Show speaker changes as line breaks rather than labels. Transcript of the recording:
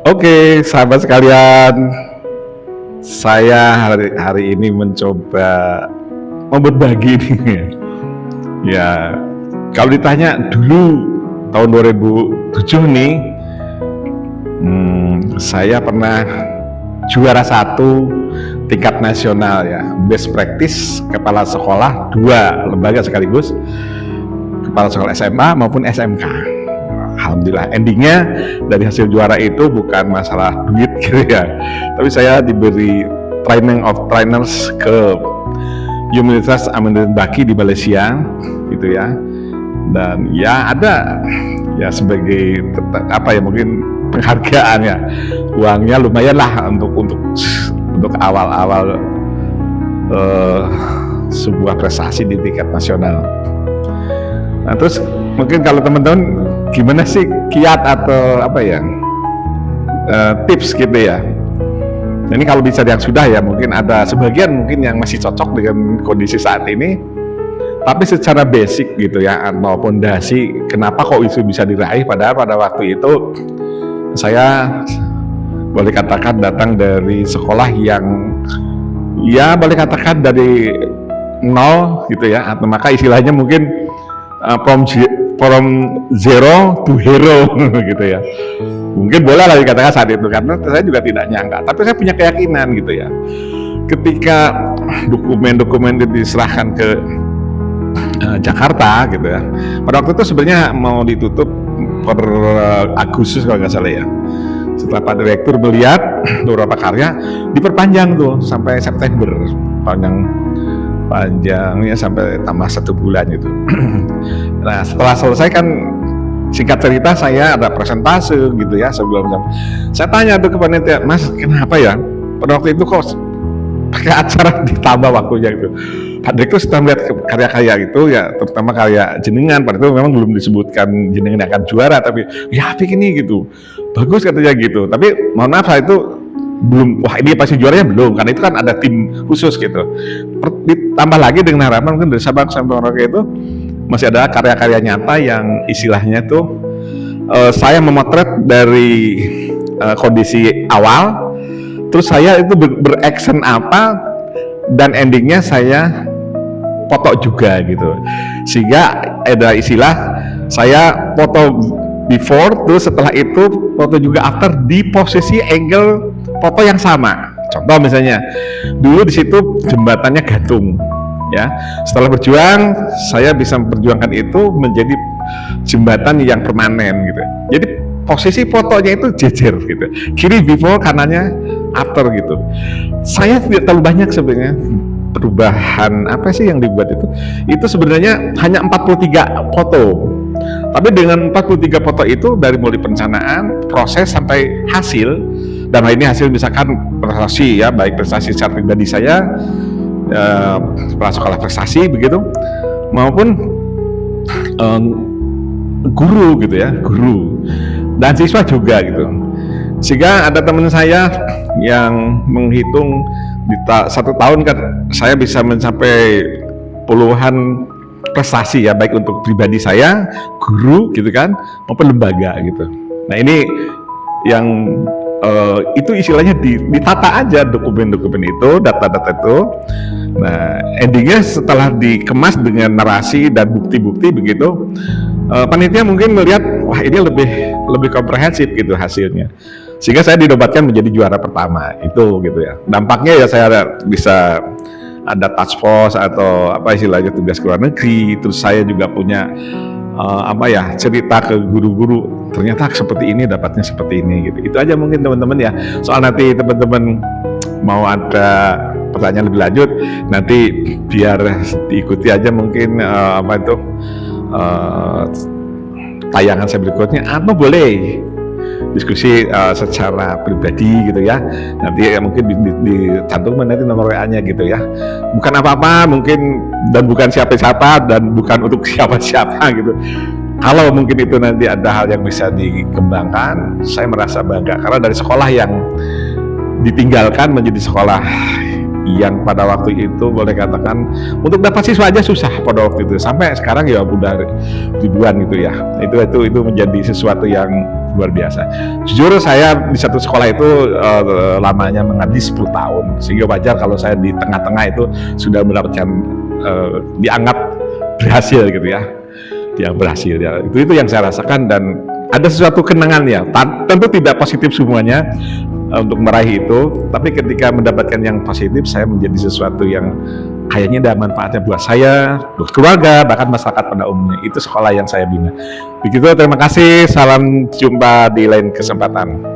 Oke, sahabat sekalian, saya hari ini mencoba mau berbagi nih. Ya, kalau ditanya dulu tahun 2007 nih, saya pernah juara satu tingkat nasional ya, best practice kepala sekolah 2 lembaga sekaligus, kepala sekolah SMA maupun SMK. Alhamdulillah, endingnya dari hasil juara itu bukan masalah duit gitu ya, tapi saya diberi training of trainers ke Universitas Aminuddin Baki di Malaysia gitu ya, dan ya ada ya sebagai mungkin penghargaan ya, uangnya lumayan lah untuk awal-awal sebuah prestasi di tingkat nasional. Nah, terus mungkin kalau teman-teman gimana sih kiat atau tips gitu ya. Ini kalau bisa yang sudah ya, mungkin ada sebagian mungkin yang masih cocok dengan kondisi saat ini, tapi secara basic gitu ya, atau pondasi kenapa kok itu bisa diraih, padahal pada waktu itu saya boleh katakan datang dari sekolah yang ya boleh katakan dari nol gitu ya, atau maka istilahnya mungkin from zero to hero gitu ya, mungkin boleh lah dikatakan saat itu, karena saya juga tidak nyangka, tapi saya punya keyakinan gitu ya, ketika dokumen-dokumen itu diserahkan ke Jakarta gitu ya, pada waktu itu sebenarnya mau ditutup per Agustus kalau nggak salah ya. Setelah Pak Direktur melihat beberapa karya, diperpanjang tuh sampai September, panjangnya sampai tambah 1 bulan gitu. Nah, setelah selesai kan, singkat cerita saya ada presentase gitu ya sebelum saya tanya tuh ke panitia, Mas kenapa ya pada waktu itu kok pakai acara ditambah waktunya gitu. Pak Direktur setelah melihat karya-karya itu ya, terutama karya jenengan, pada itu memang belum disebutkan jenengan akan juara, tapi ya begini gitu, bagus katanya gitu, tapi mohon maaf saya itu belum, wah ini pasti juaranya belum, karena itu kan ada tim khusus gitu. Ditambah lagi dengan harapan mungkin dari Sabang sampai Merauke itu masih ada karya-karya nyata yang istilahnya tuh saya memotret dari kondisi awal, terus saya itu beraction apa, dan endingnya saya foto juga gitu, sehingga ada istilah saya foto before, terus setelah itu foto juga after di posisi angle foto yang sama. Contoh misalnya dulu di situ jembatannya gantung ya, setelah berjuang saya bisa memperjuangkan itu menjadi jembatan yang permanen gitu, jadi posisi fotonya itu jejer gitu, kiri before, kanannya after gitu. Saya tidak terlalu banyak sebenarnya perubahan apa sih yang dibuat itu sebenarnya hanya 43 foto, tapi dengan 43 foto itu dari mulai perencanaan, proses sampai hasil, dan ini hasil misalkan prestasi ya, baik prestasi secara pribadi saya, kepala sekolah prestasi begitu, maupun guru gitu ya, guru dan siswa juga gitu. Sehingga ada teman saya yang menghitung di 1 tahun kan saya bisa mencapai puluhan prestasi ya, baik untuk pribadi saya, guru gitu kan, maupun lembaga gitu. Nah ini yang itu istilahnya ditata aja dokumen-dokumen itu, data-data itu. Nah endingnya setelah dikemas dengan narasi dan bukti-bukti begitu, panitia mungkin melihat wah ini lebih komprehensif gitu hasilnya, sehingga saya dinobatkan menjadi juara pertama itu gitu ya. Dampaknya ya saya bisa ada task force atau apa istilahnya tugas ke luar negeri, terus saya juga punya cerita ke guru-guru, ternyata seperti ini, dapatnya seperti ini gitu. Itu aja mungkin teman-teman ya. Soal nanti teman-teman mau ada pertanyaan lebih lanjut, nanti biar diikuti aja mungkin tayangan saya berikutnya, atau boleh diskusi secara pribadi gitu ya. Nanti ya mungkin dicantumkan nanti nomor WA-nya gitu ya. Bukan apa-apa mungkin, dan bukan siapa-siapa, dan bukan untuk siapa-siapa gitu. Kalau mungkin itu nanti ada hal yang bisa dikembangkan, saya merasa bangga karena dari sekolah yang ditinggalkan menjadi sekolah yang pada waktu itu boleh katakan untuk dapat siswa aja susah pada waktu itu, sampai sekarang ya udah ribuan gitu ya. Itu menjadi sesuatu yang luar biasa. Jujur saya di satu sekolah itu lamanya mengabdi 10 tahun, sehingga wajar kalau saya di tengah-tengah itu sudah mendapatkan dianggap berhasil gitu ya, yang berhasil ya. Itu yang saya rasakan, dan ada sesuatu kenangan ya. Tentu tidak positif semuanya untuk meraih itu, tapi ketika mendapatkan yang positif, saya menjadi sesuatu yang kayaknya ada manfaatnya buat saya, buat keluarga, bahkan masyarakat pada umumnya. Itu sekolah yang saya bina. Begitu, terima kasih. Salam jumpa di lain kesempatan.